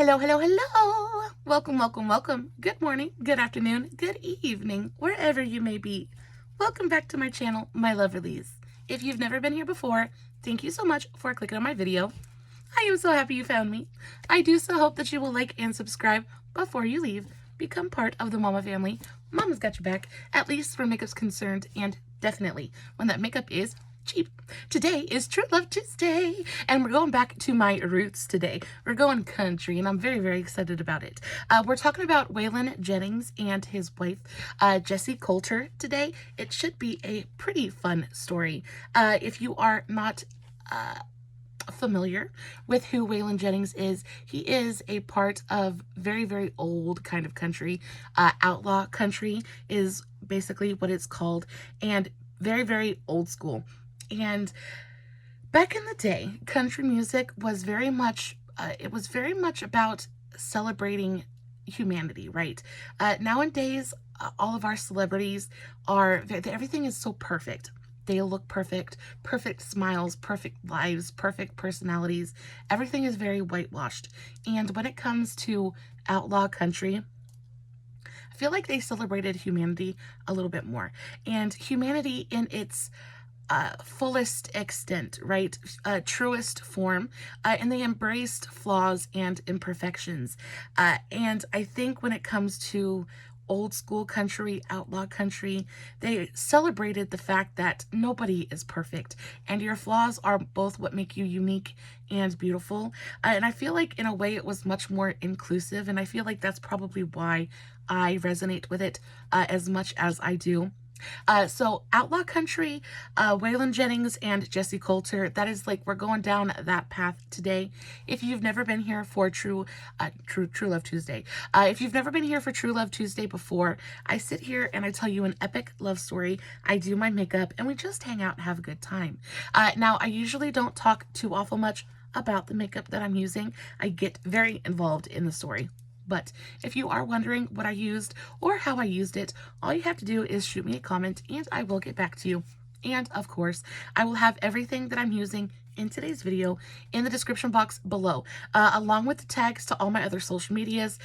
Hello, hello, hello. Welcome, welcome, welcome. Good morning, good afternoon, good evening, wherever you may be. Welcome back to my channel, my lovelies. If you've never been here before, thank you so much for clicking on my video. I am so happy you found me. I do so hope that you will like and subscribe before you leave. Become part of the Mama family. Mama's got your back, at least where makeup's concerned, and definitely when that makeup is cheap. Today is True Love Tuesday, and we're going back to my roots today. We're going country, and I'm very, very excited about it. We're talking about Waylon Jennings and his wife, Jessi Colter, today. It should be a pretty fun story. If you are not familiar with who Waylon Jennings is, he is a part of very, very old kind of country. Outlaw country is basically what it's called, and very, very old school. And back in the day, country music was very much, about celebrating humanity, right? Nowadays, all of our celebrities everything is so perfect. They look perfect, perfect smiles, perfect lives, perfect personalities. Everything is very whitewashed. And when it comes to outlaw country, I feel like they celebrated humanity a little bit more. And humanity in its fullest extent, right? Truest form, and they embraced flaws and imperfections. And I think when it comes to old school country, outlaw country, they celebrated the fact that nobody is perfect, and your flaws are both what make you unique and beautiful. And I feel like in a way it was much more inclusive, and I feel like that's probably why I resonate with it as much as I do. So outlaw country, Waylon Jennings and Jessi Colter, that is like, we're going down that path today. If you've never been here for True Love Tuesday, if you've never been here for True Love Tuesday before, I sit here and I tell you an epic love story. I do my makeup and we just hang out and have a good time. Now, I usually don't talk too awful much about the makeup that I'm using. I get very involved in the story. But if you are wondering what I used or how I used it, all you have to do is shoot me a comment and I will get back to you. And of course, I will have everything that I'm using in today's video in the description box below, along with the tags to all my other social medias,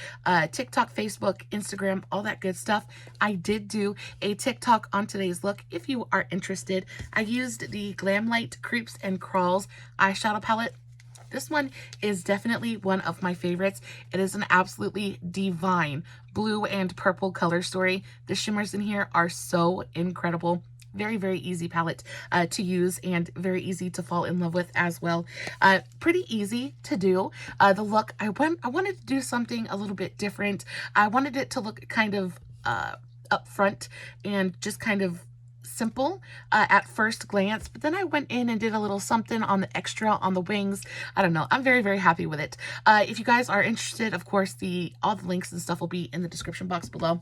TikTok, Facebook, Instagram, all that good stuff. I did do a TikTok on today's look if you are interested. I used the Glamlight Creeps and Crawls eyeshadow palette. This one is definitely one of my favorites. It is an absolutely divine blue and purple color story. The shimmers in here are so incredible. Very, very easy palette to use and very easy to fall in love with as well. Pretty easy to do. The look, I wanted to do something a little bit different. I wanted it to look kind of up front and just kind of simple at first glance, but then I went in and did a little something on the extra on the wings. I don't know. I'm very, very happy with it. If you guys are interested, of course, all the links and stuff will be in the description box below.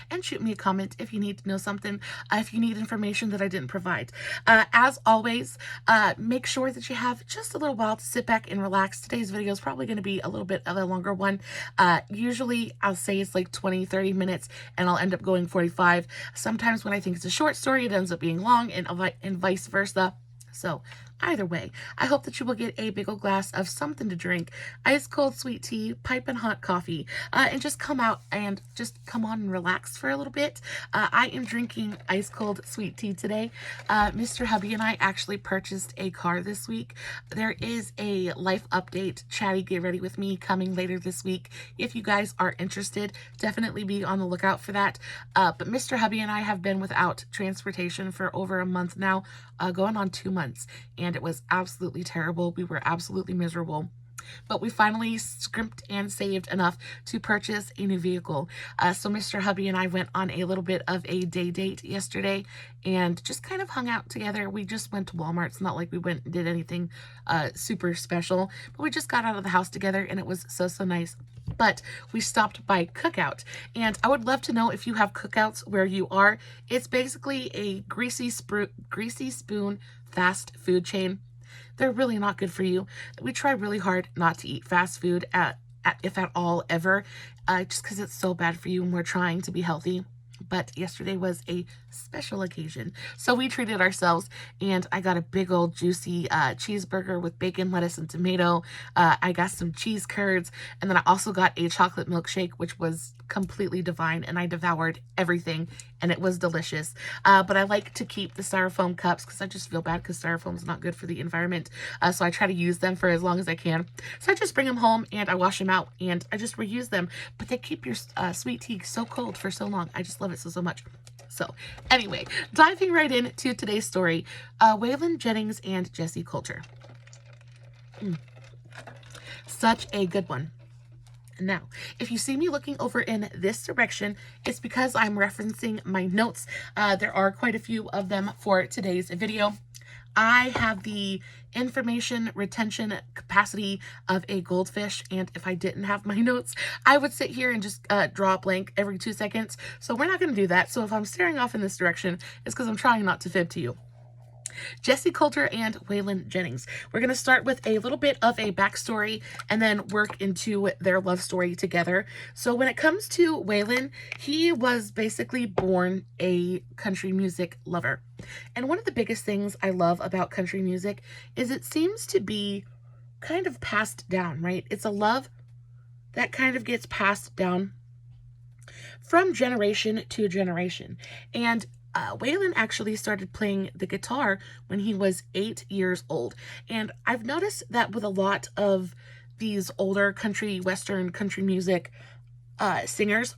And shoot me a comment if you need to know something, if you need information that I didn't provide. As always, make sure that you have just a little while to sit back and relax. Today's video is probably going to be a little bit of a longer one. Usually I'll say it's like 20-30 minutes and I'll end up going 45. Sometimes when I think it's a short story, it ends up being long, and vice versa. So either way, I hope that you will get a big old glass of something to drink, ice cold sweet tea, piping hot coffee, and just come out and just come on and relax for a little bit. I am drinking ice cold sweet tea today. Mr. Hubby and I actually purchased a car this week. There is a life update, chatty get ready with me, coming later this week. If you guys are interested, definitely be on the lookout for that. But Mr. Hubby and I have been without transportation for over a month now, going on 2 months, and it was absolutely terrible. We were absolutely miserable. But we finally scrimped and saved enough to purchase a new vehicle. So Mr. Hubby and I went on a little bit of a day date yesterday and just kind of hung out together. We just went to Walmart. It's not like we went and did anything super special, but we just got out of the house together and it was so, so nice. But we stopped by Cookout, and I would love to know if you have cookouts where you are. It's basically a greasy spoon fast food chain. They're really not good for you. We try really hard not to eat fast food, if at all, ever, just because it's so bad for you and we're trying to be healthy. But yesterday was a special occasion, so we treated ourselves, and I got a big old juicy cheeseburger with bacon, lettuce, and tomato. I got some cheese curds, and then I also got a chocolate milkshake, which was completely divine, and I devoured everything, and it was delicious. But I like to keep the styrofoam cups because I just feel bad because styrofoam is not good for the environment, so I try to use them for as long as I can. So I just bring them home, and I wash them out, and I just reuse them, but they keep your sweet tea so cold for so long. I just love it so much. So anyway, diving right into today's story, Waylon, Jennings, and Jessi Colter. Such a good one. Now, if you see me looking over in this direction, it's because I'm referencing my notes. There are quite a few of them for today's video. I have the information retention capacity of a goldfish, and if I didn't have my notes, I would sit here and just draw a blank every 2 seconds. So we're not going to do that. So if I'm staring off in this direction, it's because I'm trying not to fib to you. Jessi Colter and Waylon Jennings. We're going to start with a little bit of a backstory and then work into their love story together. So when it comes to Waylon, he was basically born a country music lover. And one of the biggest things I love about country music is it seems to be kind of passed down, right? It's a love that kind of gets passed down from generation to generation. And Waylon actually started playing the guitar when he was 8 years old. And I've noticed that with a lot of these older country, western country music singers,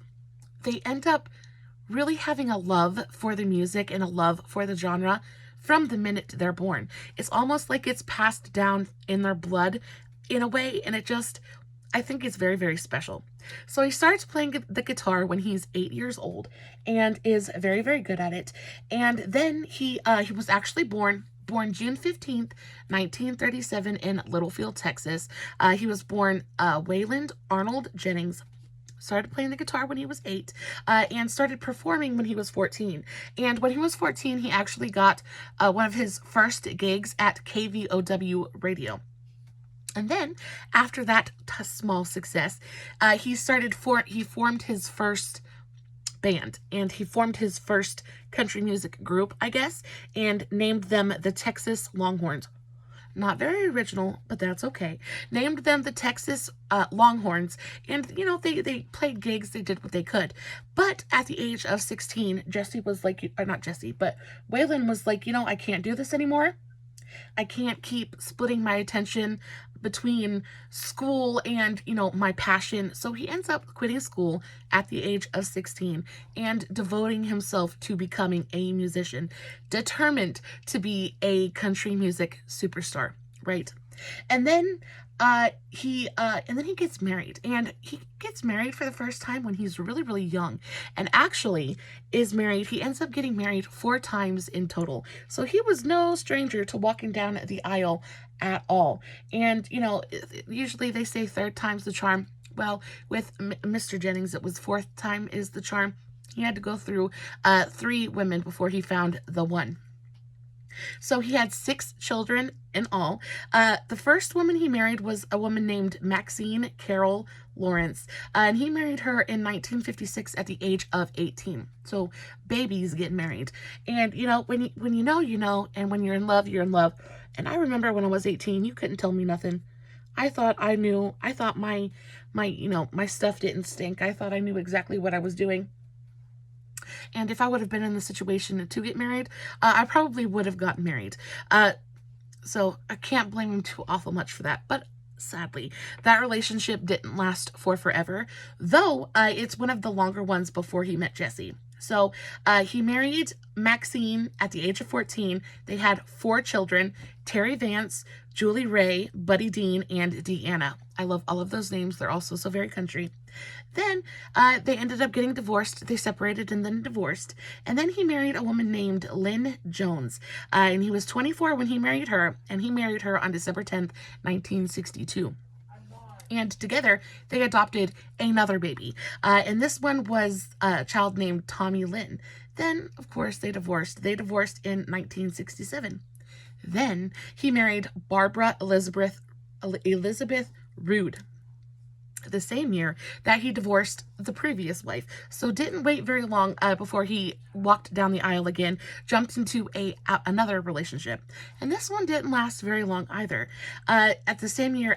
they end up really having a love for the music and a love for the genre from the minute they're born. It's almost like it's passed down in their blood in a way, and I think it's very, very special. So he starts playing the guitar when he's 8 years old and is very, very good at it. And then he was actually born June 15th, 1937 in Littlefield, Texas. He was born Waylon Arnold Jennings. Started playing the guitar when he was 8 and started performing when he was 14. And when he was 14, he actually got one of his first gigs at KVOW radio. And then, after that small success, he formed his first band, and he formed his first country music group, I guess, and named them the Texas Longhorns. Not very original, but that's okay. Named them the Texas Longhorns, and, you know, they played gigs, they did what they could. But at the age of 16, Jessi was like, or not Jessi, but Waylon was like, you know, I can't do this anymore. I can't keep splitting my attention between school and, you know, my passion. So he ends up quitting school at the age of 16 and devoting himself to becoming a musician, determined to be a country music superstar, right? And then he gets married, and he gets married for the first time when he's really, really young, and actually is married. He ends up getting married 4 times in total. So he was no stranger to walking down the aisle at all. And, you know, usually they say 3rd time's the charm. Well, with Mr. Jennings, it was 4th time is the charm. He had to go through 3 women before he found the one. So he had 6 children in all. The first woman he married was a woman named Maxine Carol Lawrence, and he married her in 1956 at the age of 18. So babies get married, and you know, when you know, you know, and when you're in love, you're in love. And I remember when I was 18, you couldn't tell me nothing. I thought I knew. I thought my you know, my stuff didn't stink. I thought I knew exactly what I was doing. And if I would have been in the situation to get married, I probably would have gotten married. So I can't blame him too awful much for that. But sadly, that relationship didn't last for forever, though it's one of the longer ones before he met Jessi. So he married Maxine at the age of 14. They had 4 children: Terry Vance, Julie Ray, Buddy Dean, and Deanna. I love all of those names. They're also so very country. Then they ended up getting divorced. They separated and then divorced. And then he married a woman named Lynn Jones. And he was 24 when he married her. And he married her on December 10th, 1962. And together, they adopted another baby. And this one was a child named Tommy Lynn. Then, of course, they divorced. They divorced in 1967. Then he married Barbara Elizabeth Rood. the same year that he divorced the previous wife. So didn't wait very long before he walked down the aisle again, jumped into another relationship. And this one didn't last very long either. At the same year,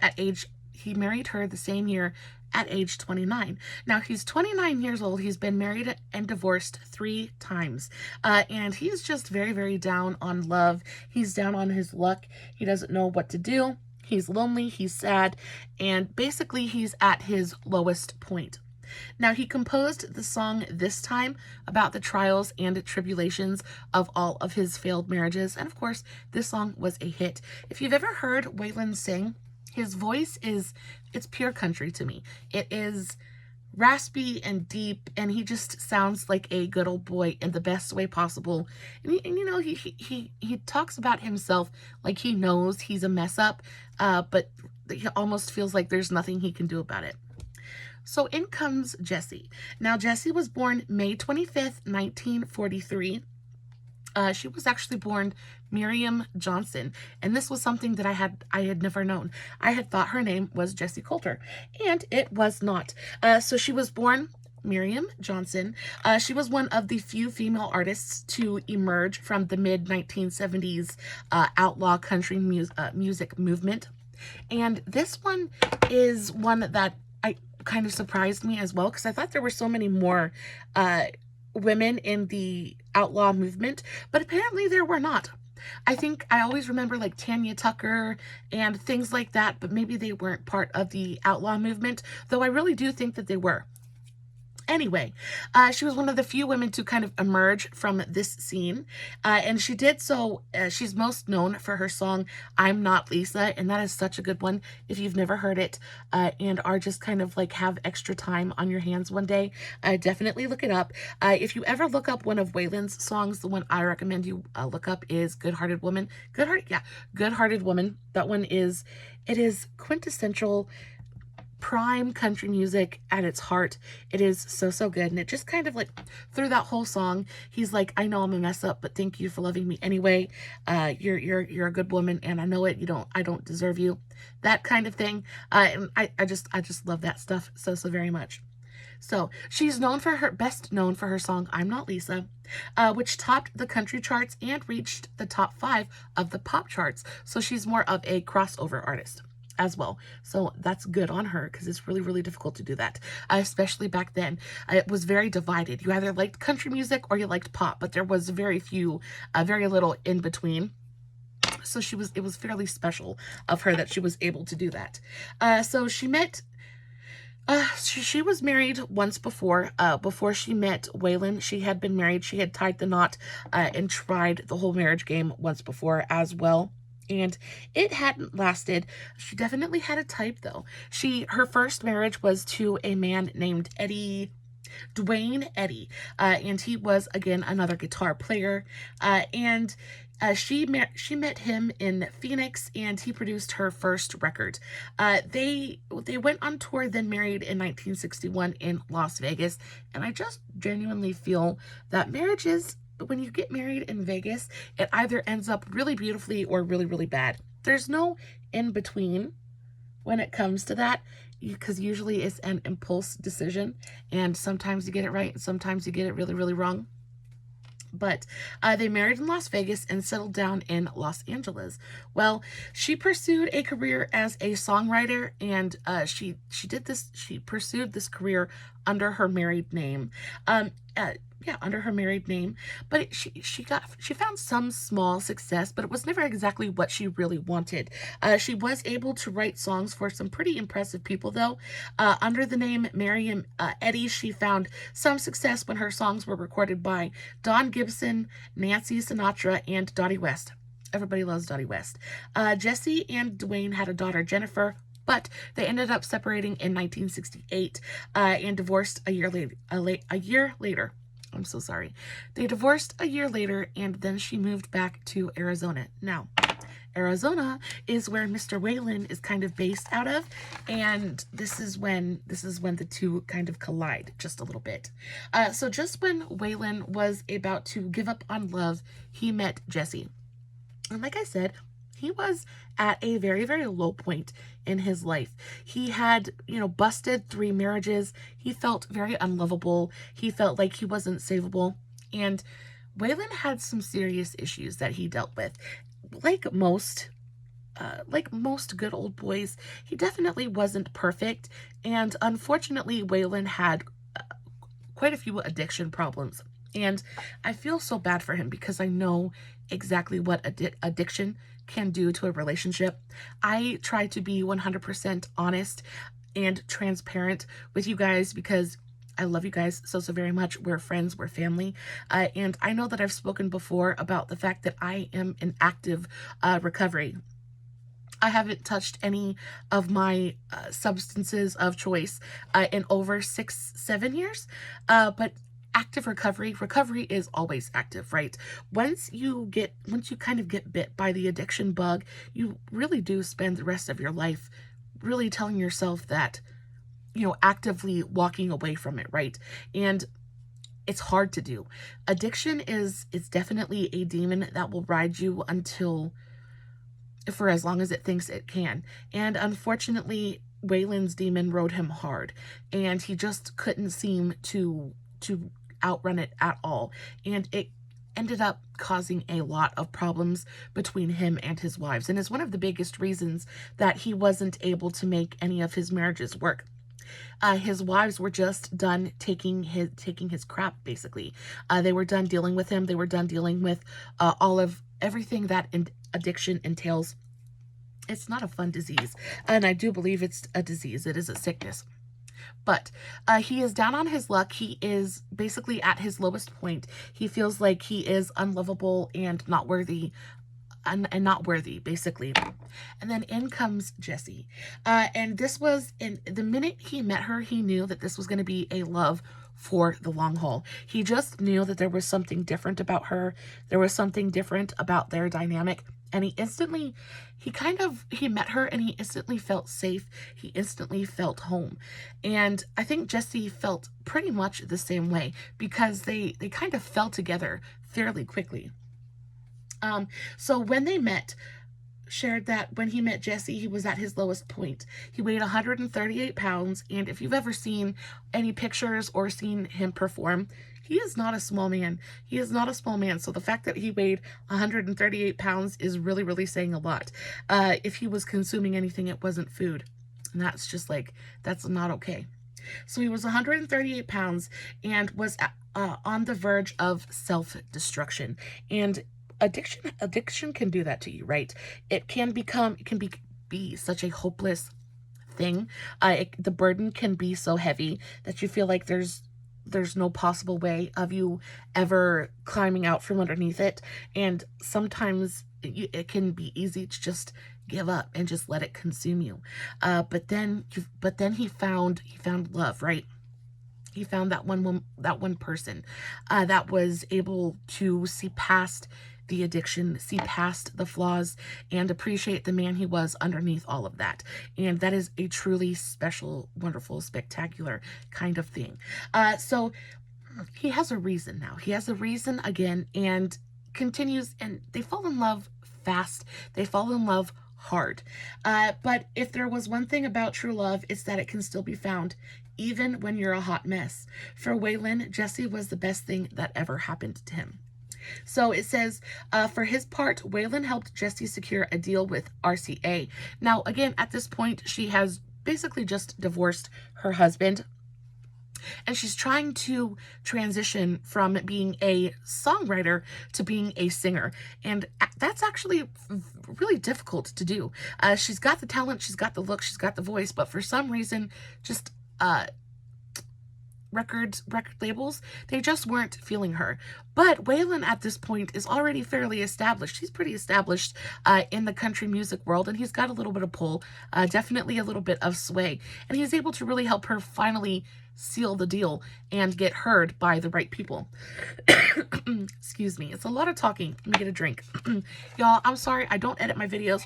he married her the same year at age 29. Now, he's 29 years old. He's been married and divorced 3 times. And he's just very, very down on love. He's down on his luck. He doesn't know what to do. He's lonely, he's sad, and basically he's at his lowest point. Now, he composed the song This Time about the trials and tribulations of all of his failed marriages. And of course, this song was a hit. If you've ever heard Waylon sing, his voice it's pure country to me. It is raspy and deep, and he just sounds like a good old boy in the best way possible. And you know, he talks about himself like he knows he's a mess up, but he almost feels like there's nothing he can do about it. So in comes Jessi. Now, Jessi was born May 25th, 1943. She was actually born Miriam Johnson, and this was something that I had never known. I had thought her name was Jessi Colter, and it was not. So she was born Miriam Johnson. She was one of the few female artists to emerge from the mid-1970s outlaw country music movement, and this one is one that kind of surprised me as well, because I thought there were so many more women in the outlaw movement, but apparently there were not. I think I always remember like Tanya Tucker and things like that, but maybe they weren't part of the outlaw movement, though I really do think that they were. Anyway, she was one of the few women to kind of emerge from this scene, and she did so. She's most known for her song I'm Not Lisa, and that is such a good one. If you've never heard it and are just kind of like have extra time on your hands one day, definitely look it up. If you ever look up one of Waylon's songs, the one I recommend you look up is Good-Hearted Woman. Good-Hearted Woman. That one is quintessential prime country music at its heart. It is so good, and it just kind of like through that whole song, he's like, I know I'm a mess up, but thank you for loving me anyway. You're a good woman, and I know it. I don't deserve you. That kind of thing. And I just love that stuff so very much. So she's best known for her song I'm Not Lisa, which topped the country charts and reached the top 5 of the pop charts. So she's more of a crossover artist as well. So that's good on her, because it's really difficult to do that, especially back then. It was very divided. You either liked country music or you liked pop, but there was very little in between. So it was fairly special of her that she was able to do that. So she was married once before she met Waylon. She had been married. She had tied the knot and tried the whole marriage game once before as well, and it hadn't lasted. She definitely had a type, though. Her first marriage was to a man named Dwayne Eddy, and he was, again, another guitar player, and she met him in Phoenix, and he produced her first record. They went on tour, then married in 1961 in Las Vegas, and I just genuinely feel that marriages, when you get married in Vegas, it either ends up really beautifully or really bad. There's no in between when it comes to that, because usually it's an impulse decision, and sometimes you get it right and sometimes you get it really wrong. But they married in Las Vegas and settled down in Los Angeles. Well, she pursued a career as a songwriter, and she pursued this career under her married name. Under her married name, but she found some small success, but it was never exactly what she really wanted. She was able to write songs for some pretty impressive people, though. Under the name Miriam Eddy, she found some success when her songs were recorded by Don Gibson, Nancy Sinatra, and Dottie West. Everybody loves Dottie West. Jessi and Dwayne had a daughter, Jennifer, but they ended up separating in 1968 and divorced a year later. I'm so sorry. They divorced a year later, and then she moved back to Arizona. Now, Arizona is where Mr. Waylon is kind of based out of, and this is when the two kind of collide just a little bit. So just when Waylon was about to give up on love, he met Jessi. And like I said, he was at a very, very low point in his life. He had, busted 3 marriages. He felt very unlovable. He felt like he wasn't savable. And Waylon had some serious issues that he dealt with. Like most good old boys, he definitely wasn't perfect. And unfortunately, Waylon had quite a few addiction problems. And I feel so bad for him because I know exactly what addiction can do to a relationship. I try to be 100% honest and transparent with you guys because I love you guys so very much. We're friends, we're family. And I know that I've spoken before about the fact that I am in active recovery. I haven't touched any of my substances of choice in over 6-7 years. But active recovery is always active, right? Once you kind of get bit by the addiction bug, you really do spend the rest of your life really telling yourself that, actively walking away from it, right? And it's hard to do. Addiction is definitely a demon that will ride you for as long as it thinks it can. And unfortunately, Waylon's demon rode him hard, and he just couldn't seem to outrun it at all. And it ended up causing a lot of problems between him and his wives, and is one of the biggest reasons that he wasn't able to make any of his marriages work. His wives were just done taking his crap, basically. They were done dealing with him. They were done dealing with all of everything that addiction entails. It's not a fun disease, and I do believe it's a disease. It is a sickness. But he is down on his luck. He is basically at his lowest point. He feels like he is unlovable and not worthy, and not worthy, basically. And then in comes Jessi. And this was, the minute he met her, he knew that this was going to be a love for the long haul. He just knew that there was something different about her. There was something different about their dynamic. And he met her and he instantly felt safe. He instantly felt home. And I think Jessi felt pretty much the same way because they kind of fell together fairly quickly. So when they met, shared that when he met Jessi, he was at his lowest point. He weighed 138 pounds, and if you've ever seen any pictures or seen him perform, he is not a small man. He is not a small man, so the fact that he weighed 138 pounds is really, really saying a lot. If he was consuming anything, it wasn't food, and that's not okay. So he was 138 pounds and was on the verge of self-destruction, and addiction can do that to you, right? It can be such a hopeless thing. The burden can be so heavy that you feel like there's no possible way of you ever climbing out from underneath it. And sometimes it can be easy to just give up and just let it consume you. But then he found love, right? He found that one person that was able to see past the addiction, see past the flaws, and appreciate the man he was underneath all of that. And that is a truly special, wonderful, spectacular kind of thing. So he has a reason now. He has a reason again, and continues, and they fall in love fast. They fall in love hard. But if there was one thing about true love, it's that it can still be found even when you're a hot mess. For Waylon, Jessi was the best thing that ever happened to him. So it says, for his part, Waylon helped Jessi secure a deal with RCA. Now, again, at this point, she has basically just divorced her husband, and she's trying to transition from being a songwriter to being a singer. And that's actually really difficult to do. She's got the talent, she's got the look, she's got the voice, but for some reason, just record labels, they just weren't feeling her. But Waylon at this point is already fairly established. He's pretty established in the country music world, and he's got a little bit of pull, definitely a little bit of sway, and he's able to really help her finally seal the deal and get heard by the right people. Excuse me, it's a lot of talking. Let me get a drink. Y'all, I'm sorry, I don't edit my videos,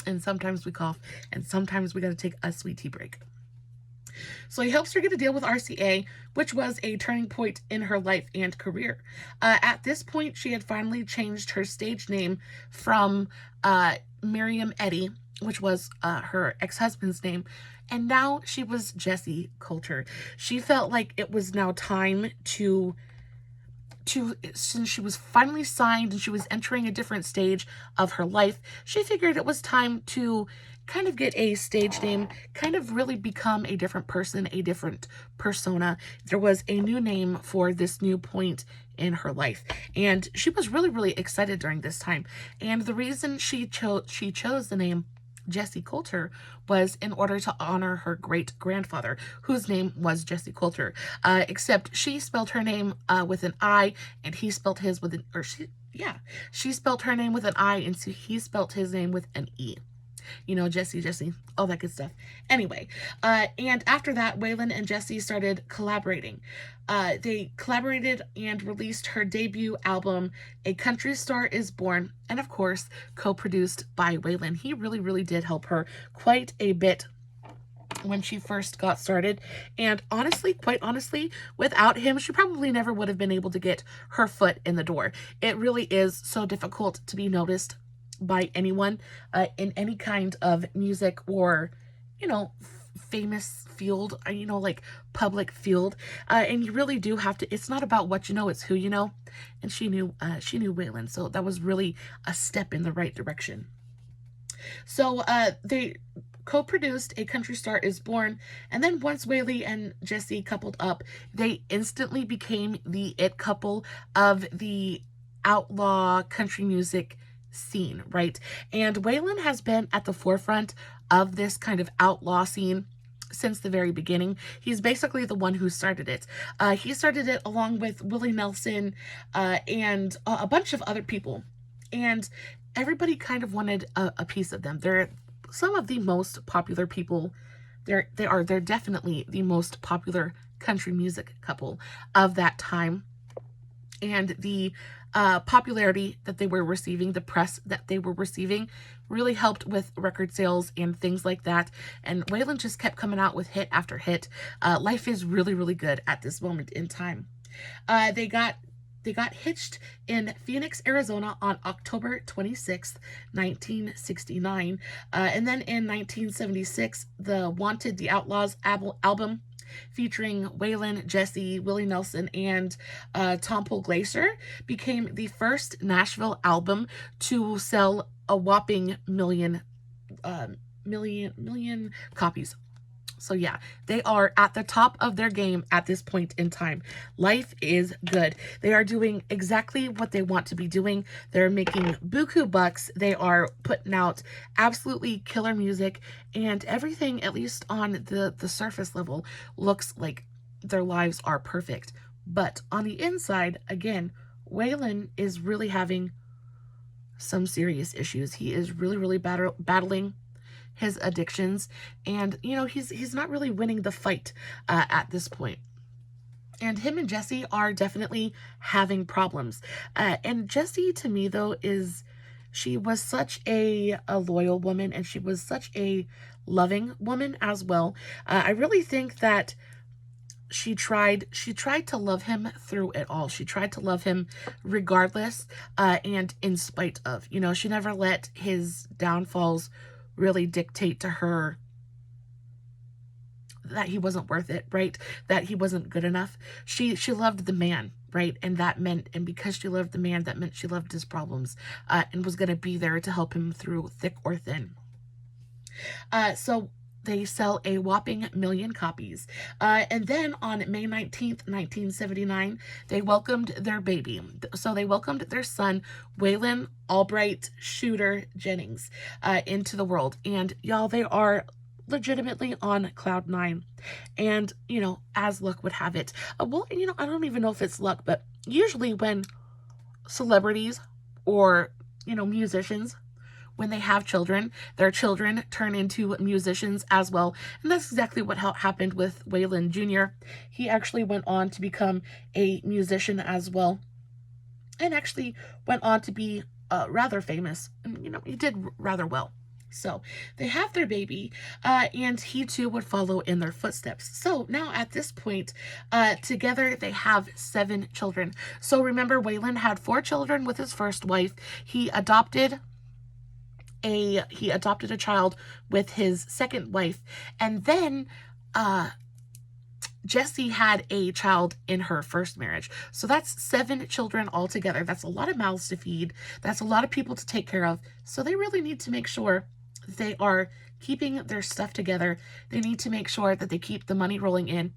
and sometimes we cough, and sometimes we gotta take a sweet tea break. So he helps her get a deal with RCA, which was a turning point in her life and career. At this point, she had finally changed her stage name from Miriam Eddy, which was her ex-husband's name, and now she was Jessi Colter. She felt like it was now time since she was finally signed and she was entering a different stage of her life, she figured it was time to kind of get a stage name, kind of really become a different person, a different persona. There was a new name for this new point in her life, and she was really, really excited during this time. And the reason she chose the name Jessi Colter was in order to honor her great-grandfather, whose name was Jessi Colter, except she spelled her name with an I, and he spelled his with an, she spelled her name with an I, and so he spelled his name with an E. You know, Jessi, all that good stuff. Anyway, and after that, Waylon and Jessi started collaborating. They collaborated and released her debut album, A Country Star Is Born, and of course, co-produced by Waylon. He really, really did help her quite a bit when she first got started, and honestly, quite honestly, without him, she probably never would have been able to get her foot in the door. It really is so difficult to be noticed by anyone in any kind of music or, you know, famous field, you know, like public field, and you really do have to, it's not about what you know, it's who you know, and she knew Waylon, so that was really a step in the right direction. So they co-produced A Country Star Is Born, and then once Waylon and Jessi coupled up, they instantly became the it couple of the outlaw country music scene, right? And Waylon has been at the forefront of this kind of outlaw scene since the very beginning. He's basically the one who started it. He started it along with Willie Nelson and a bunch of other people. And everybody kind of wanted a piece of them. They're some of the most popular people. They're definitely the most popular country music couple of that time. And the popularity that they were receiving, the press that they were receiving, really helped with record sales and things like that. And Waylon just kept coming out with hit after hit. Life is really, really good at this moment in time. They got hitched in Phoenix, Arizona on October 26th, 1969. And then in 1976, the Wanted the Outlaws album featuring Waylon, Jessi, Willie Nelson, and Tom Glaser became the first Nashville album to sell a whopping million copies. So yeah, they are at the top of their game at this point in time. Life is good. They are doing exactly what they want to be doing. They're making buku bucks. They are putting out absolutely killer music, and everything, at least on the surface level, looks like their lives are perfect. But on the inside, again, Waylon is really having some serious issues. He is really, really battling his addictions, and you know, he's not really winning the fight at this point. And him and Jessi are definitely having problems. And Jessi, to me though, she was such a loyal woman, and she was such a loving woman as well. I really think that she tried to love him through it all. She tried to love him regardless, and in spite of, you know, she never let his downfalls really dictate to her that he wasn't worth it, right? That he wasn't good enough. She loved the man, right? And that meant, and because she loved the man, that meant she loved his problems, and was going to be there to help him through thick or thin. So they sell a whopping million copies. And then on May 19th, 1979, they welcomed their baby. So they welcomed their son, Waylon Albright Shooter Jennings, into the world. And y'all, they are legitimately on cloud nine. And, you know, as luck would have it, well, you know, I don't even know if it's luck, but usually when celebrities or, you know, musicians, when they have children, their children turn into musicians as well. And that's exactly what happened with Waylon Jr. He actually went on to become a musician as well, and actually went on to be rather famous. And, you know, he did rather well. So they have their baby, and he too would follow in their footsteps. So now at this point, together they have 7 children. So remember, Waylon had 4 children with his first wife. He adopted a child with his second wife, and then Jessi had a child in her first marriage. So that's 7 children altogether. That's a lot of mouths to feed. That's a lot of people to take care of. So they really need to make sure that they are keeping their stuff together. They need to make sure that they keep the money rolling in.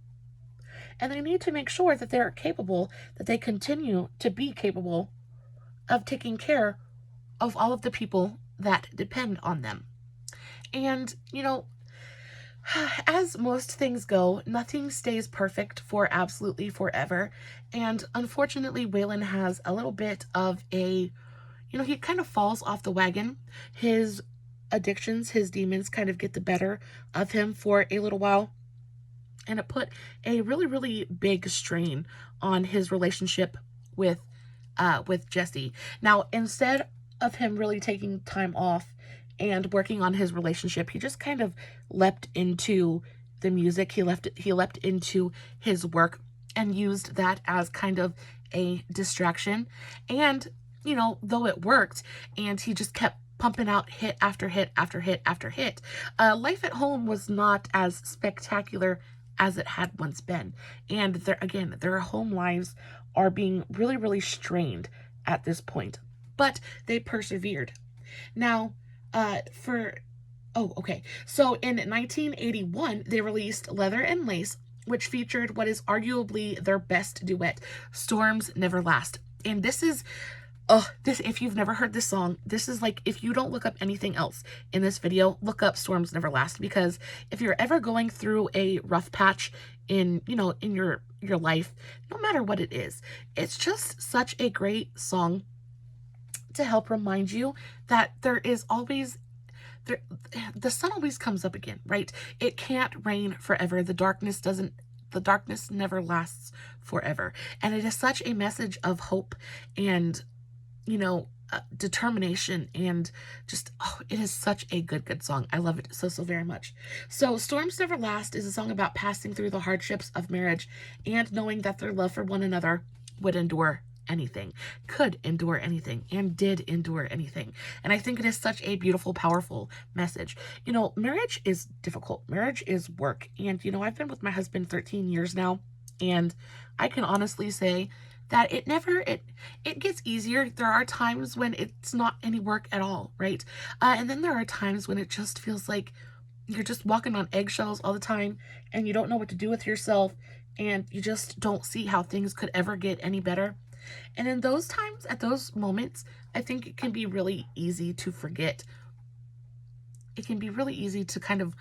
And they need to make sure that they're capable, that they continue to be capable of taking care of all of the people that depend on them. And, as most things go, nothing stays perfect for absolutely forever. And unfortunately, Waylon has a little bit of he kind of falls off the wagon. His addictions, his demons kind of get the better of him for a little while. And it put a really, really big strain on his relationship with Jessi. Now, instead of him really taking time off and working on his relationship, he just kind of leapt into the music. He leapt into his work and used that as kind of a distraction. And, though it worked and he just kept pumping out hit after hit after hit after hit, life at home was not as spectacular as it had once been. And their home lives are being really, really strained at this point. But they persevered. Now, so in 1981, they released Leather and Lace, which featured what is arguably their best duet, Storms Never Last. And this is, if you've never heard this song, this is like, if you don't look up anything else in this video, look up Storms Never Last, because if you're ever going through a rough patch in your life, no matter what it is, it's just such a great song to help remind you that there is always the sun always comes up again, right? It can't rain forever. The darkness never lasts forever. And it is such a message of hope and, determination, and just, it is such a good song. I love it so very much. So Storms Never Last is a song about passing through the hardships of marriage and knowing that their love for one another would endure anything, could endure anything, and did endure anything. And I think it is such a beautiful, powerful message. Marriage is difficult. Marriage is work. And, I've been with my husband 13 years now, and I can honestly say that it gets easier. There are times when it's not any work at all, right? And then there are times when it just feels like you're just walking on eggshells all the time, and you don't know what to do with yourself, and you just don't see how things could ever get any better. And in those times, at those moments, I think it can be really easy to forget. It can be really easy to kind of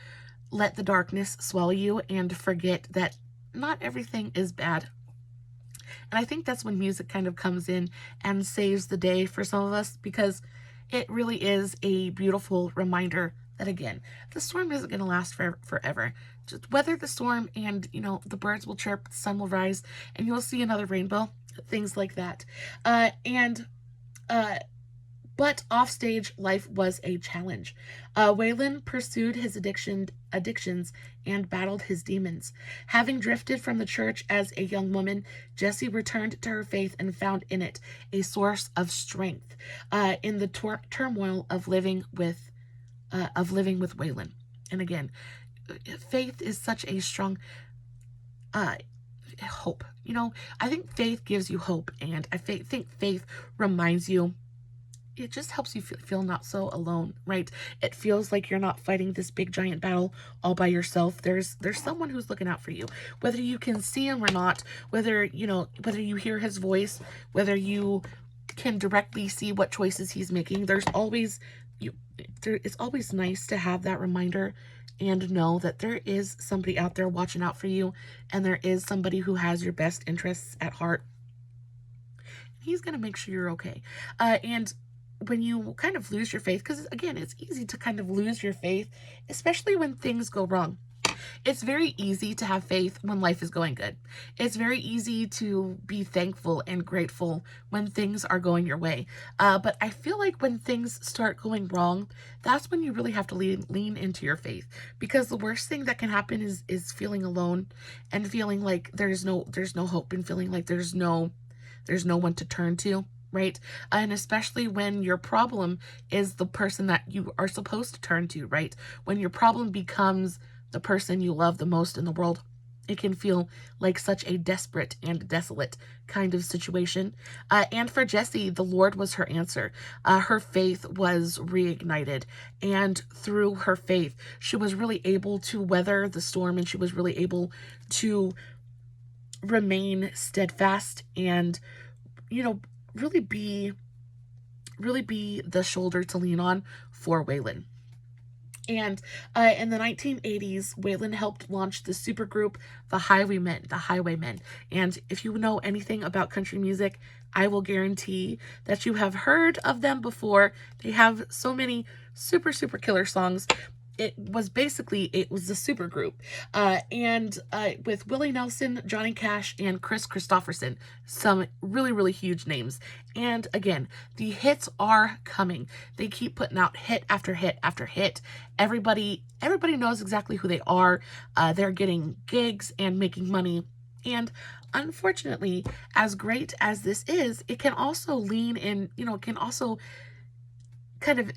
let the darkness swallow you and forget that not everything is bad. And I think that's when music kind of comes in and saves the day for some of us, because it really is a beautiful reminder that, again, the storm isn't going to last forever. Just weather the storm, and, the birds will chirp, the sun will rise, and you'll see another rainbow. Things like that. But offstage life was a challenge. Waylon pursued his addictions and battled his demons. Having drifted from the church as a young woman, Jessi returned to her faith and found in it a source of strength in the turmoil of living with Waylon. And again, faith is such a strong hope. I think faith gives you hope, and I think faith reminds you, it just helps you feel not so alone, right? It feels like you're not fighting this big giant battle all by yourself. There's someone who's looking out for you, whether you can see him or not, whether you hear his voice, whether you can directly see what choices he's making. It's always nice to have that reminder and know that there is somebody out there watching out for you, and there is somebody who has your best interests at heart. He's going to make sure you're okay. And when you kind of lose your faith, because again, it's easy to kind of lose your faith, especially when things go wrong. It's very easy to have faith when life is going good. It's very easy to be thankful and grateful when things are going your way. But I feel like when things start going wrong, that's when you really have to lean into your faith, because the worst thing that can happen is feeling alone and feeling like there's no hope, and feeling like there's no one to turn to, right? And especially when your problem is the person that you are supposed to turn to, right? When your problem becomes the person you love the most in the world, it can feel like such a desperate and desolate kind of situation. And for Jessi, the Lord was her answer. Her faith was reignited. And through her faith, she was really able to weather the storm, and she was really able to remain steadfast and, you know, really be the shoulder to lean on for Waylon. And in the 1980s, Waylon helped launch the supergroup The Highwaymen. And if you know anything about country music, I will guarantee that you have heard of them before. They have so many super, super killer songs. It was the supergroup, and with Willie Nelson, Johnny Cash, and Chris Christopherson, some really, really huge names. And again, the hits are coming. They keep putting out hit after hit after hit. Everybody knows exactly who they are. They're getting gigs and making money. And unfortunately, as great as this is, it can also lean in, it can also kind of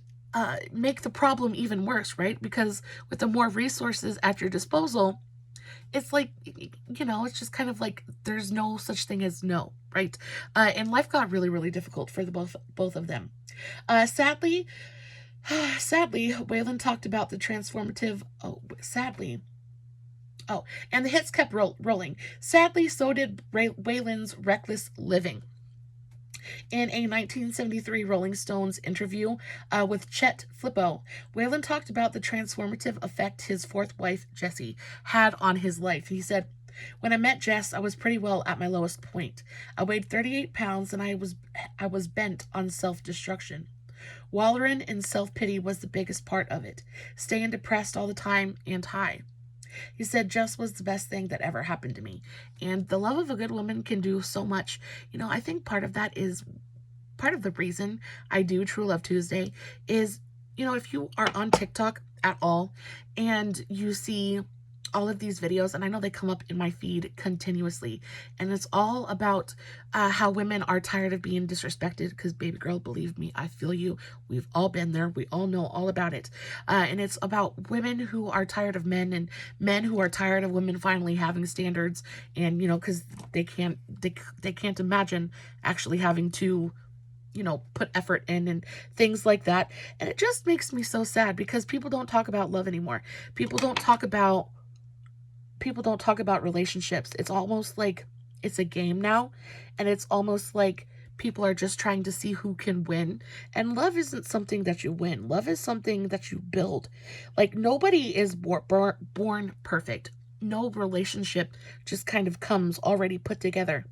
make the problem even worse, right? Because with the more resources at your disposal, it's like, it's just kind of like there's no such thing as no, right? And life got really, really difficult for the both of them. Sadly, Waylon talked about the transformative. And the hits kept rolling. Sadly, so did Waylon's reckless living. In a 1973 Rolling Stones interview with Chet Flippo, Waylon talked about the transformative effect his fourth wife, Jessi, had on his life. He said, "When I met Jess, I was pretty well at my lowest point. I weighed 38 pounds and I was bent on self-destruction. Wallowing in self-pity was the biggest part of it, staying depressed all the time and high. He said, Jess was the best thing that ever happened to me. And the love of a good woman can do so much. I think part of the reason I do True Love Tuesday is, if you are on TikTok at all and you see all of these videos, and I know they come up in my feed continuously, and it's all about how women are tired of being disrespected, because baby girl, believe me, I feel you. We've all been there. We all know all about it. And it's about women who are tired of men, and men who are tired of women finally having standards, and because they can't imagine actually having to put effort in and things like that. And it just makes me so sad, because people don't talk about love anymore. People don't talk about relationships. It's almost like it's a game now, and it's almost like people are just trying to see who can win. And love isn't something that you win. Love is something that you build. Like, nobody is born perfect. No relationship just kind of comes already put together.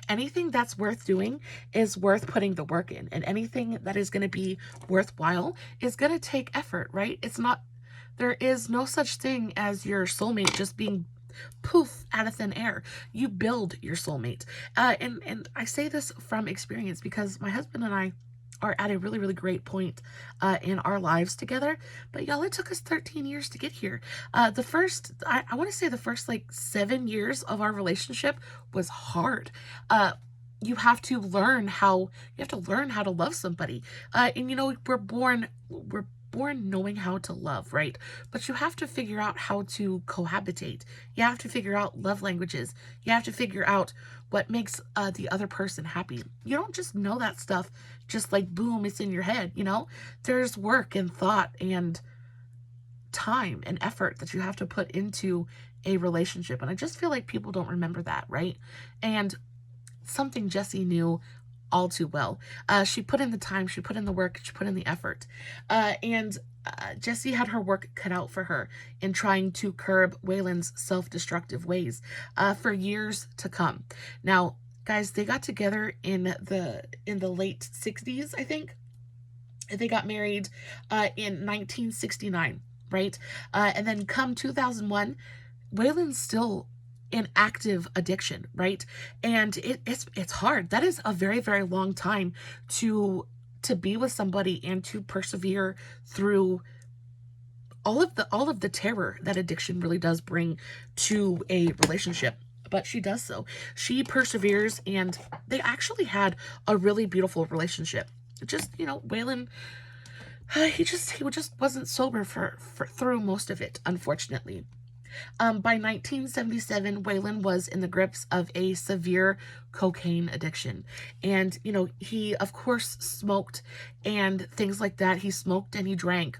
Anything that's worth doing is worth putting the work in, and anything that is going to be worthwhile is going to take effort, right? There is no such thing as your soulmate just being poof out of thin air. You build your soulmate. And I say this from experience, because my husband and I are at a really, really great point in our lives together. But y'all, it took us 13 years to get here. I want to say the first like 7 years of our relationship was hard. You have to learn how to love somebody. And we're born knowing how to love, right? But you have to figure out how to cohabitate. You have to figure out love languages. You have to figure out what makes the other person happy. You don't just know that stuff just like boom, it's in your head. There's work and thought and time and effort that you have to put into a relationship. And I just feel like people don't remember that, right? And something Jessi knew all too well. She put in the time, she put in the work, she put in the effort. And Jessi had her work cut out for her in trying to curb Waylon's self-destructive ways for years to come. Now, guys, they got together in the late 60s, I think. They got married in 1969. right? And then come 2001, Waylon's still in active addiction, right? And it's hard. That is a very, very long time to be with somebody and to persevere through all of the terror that addiction really does bring to a relationship. But she does so. She perseveres, and they actually had a really beautiful relationship. Just, Waylon, he just wasn't sober for through most of it, unfortunately. By 1977, Waylon was in the grips of a severe cocaine addiction. And, he, of course, smoked and things like that. He smoked and he drank.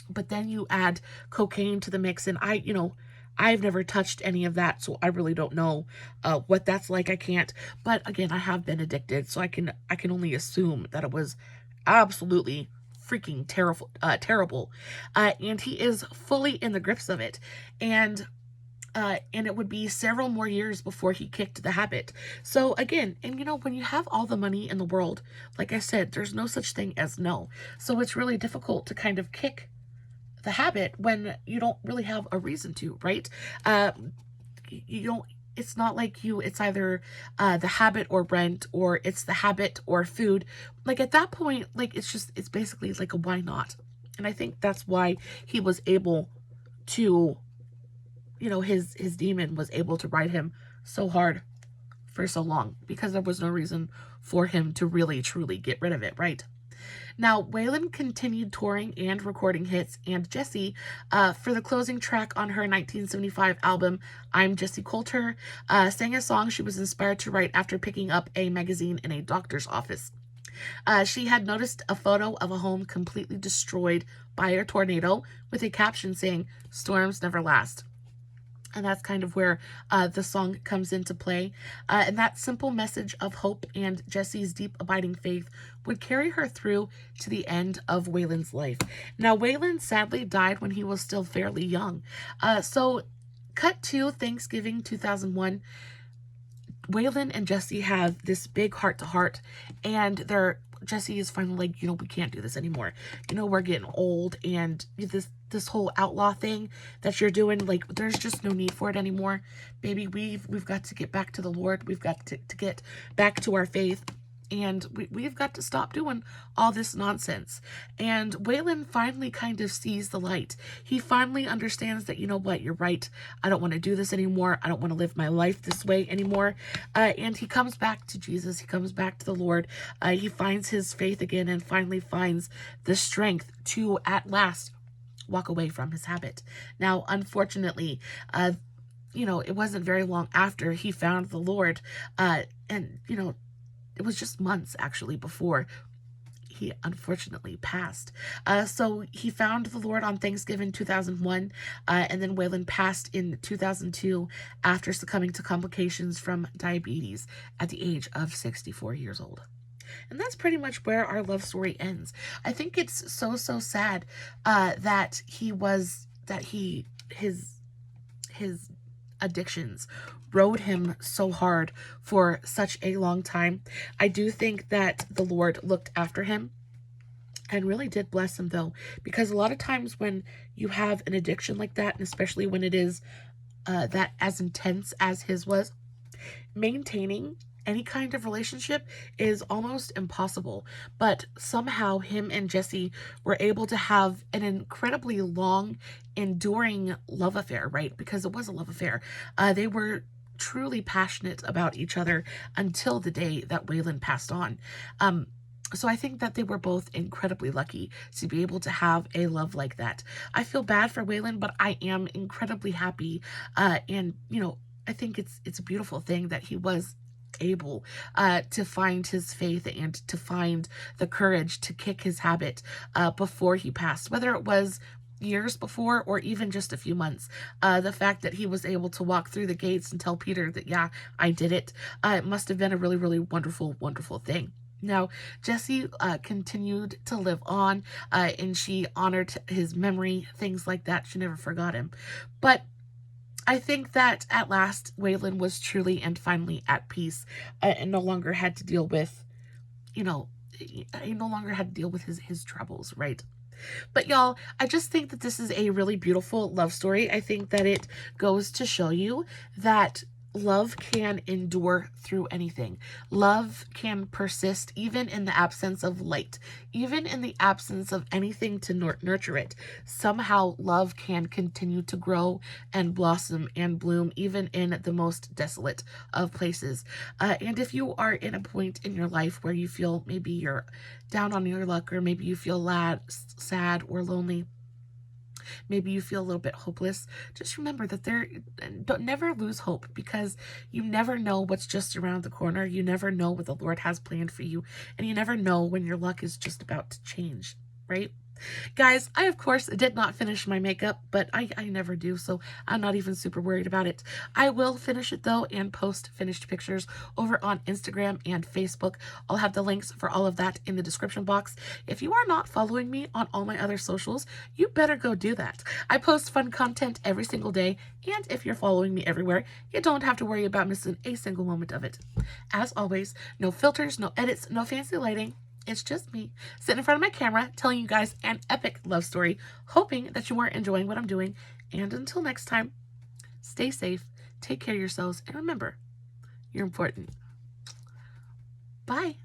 But then you add cocaine to the mix, and I've never touched any of that, so I really don't know what that's like. I can't. But again, I have been addicted, so I can only assume that it was absolutely freaking terrible. And he is fully in the grips of it, and it would be several more years before he kicked the habit. So again, and when you have all the money in the world, like I said, there's no such thing as no. So it's really difficult to kind of kick the habit when you don't really have a reason to, right? You don't, it's not like it's either the habit or rent, or it's the habit or food. Like at that point, like it's basically like a why not? And I think that's why he was able to, his demon was able to ride him so hard for so long, because there was no reason for him to really truly get rid of it, right? Now, Waylon continued touring and recording hits, and Jessi, for the closing track on her 1975 album, I'm Jessi Colter, sang a song she was inspired to write after picking up a magazine in a doctor's office. She had noticed a photo of a home completely destroyed by a tornado with a caption saying, "Storms never last." And that's kind of where the song comes into play. And that simple message of hope and Jessi's deep abiding faith would carry her through to the end of Waylon's life. Now, Waylon sadly died when he was still fairly young. So cut to Thanksgiving 2001. Waylon and Jessi have this big heart-to-heart, and Jessi is finally like, we can't do this anymore. We're getting old, and this whole outlaw thing that you're doing, like, there's just no need for it anymore. Baby, we've got to get back to the Lord. We've got to get back to our faith. And we've got to stop doing all this nonsense. And Waylon finally kind of sees the light. He finally understands that, what, you're right. I don't want to do this anymore. I don't want to live my life this way anymore. And he comes back to Jesus. He comes back to the Lord. He finds his faith again, and finally finds the strength to, at last, walk away from his habit. Now, unfortunately, it wasn't very long after he found the Lord. And it was just months, actually, before he unfortunately passed. So he found the Lord on Thanksgiving 2001, and then Waylon passed in 2002 after succumbing to complications from diabetes at the age of 64 years old. And that's pretty much where our love story ends. I think it's so sad that his addictions rode him so hard for such a long time. I do think that the Lord looked after him and really did bless him, though, because a lot of times when you have an addiction like that, and especially when it is that as intense as his was, maintaining any kind of relationship is almost impossible. But somehow him and Jessi were able to have an incredibly long, enduring love affair, right? Because it was a love affair. They were truly passionate about each other until the day that Waylon passed on. So I think that they were both incredibly lucky to be able to have a love like that. I feel bad for Waylon, but I am incredibly happy. And, I think it's a beautiful thing that he was able to find his faith and to find the courage to kick his habit before he passed, whether it was years before or even just a few months. The fact that he was able to walk through the gates and tell Peter that, yeah, I did it, it must have been a really, really wonderful, wonderful thing. Now, Jessi continued to live on, and she honored his memory, things like that. She never forgot him. But I think that at last, Waylon was truly and finally at peace, and no longer had to deal with, he no longer had to deal with his troubles, right? But y'all, I just think that this is a really beautiful love story. I think that it goes to show you that love can endure through anything. Love can persist even in the absence of light, even in the absence of anything to nurture it. Somehow, love can continue to grow and blossom and bloom even in the most desolate of places. And if you are in a point in your life where you feel maybe you're down on your luck, or maybe you feel sad or lonely, maybe you feel a little bit hopeless, just remember that don't never lose hope, because you never know what's just around the corner. You never know what the Lord has planned for you, and you never know when your luck is just about to change, right? Guys, I of course did not finish my makeup, but I never do, so I'm not even super worried about it. I will finish it though and post finished pictures over on Instagram and Facebook. I'll have the links for all of that in the description box. If you are not following me on all my other socials, you better go do that. I post fun content every single day, and if you're following me everywhere, you don't have to worry about missing a single moment of it. As always, no filters, no edits, no fancy lighting. It's just me sitting in front of my camera telling you guys an epic love story, hoping that you are enjoying what I'm doing. And until next time, stay safe, take care of yourselves, and remember, you're important. Bye.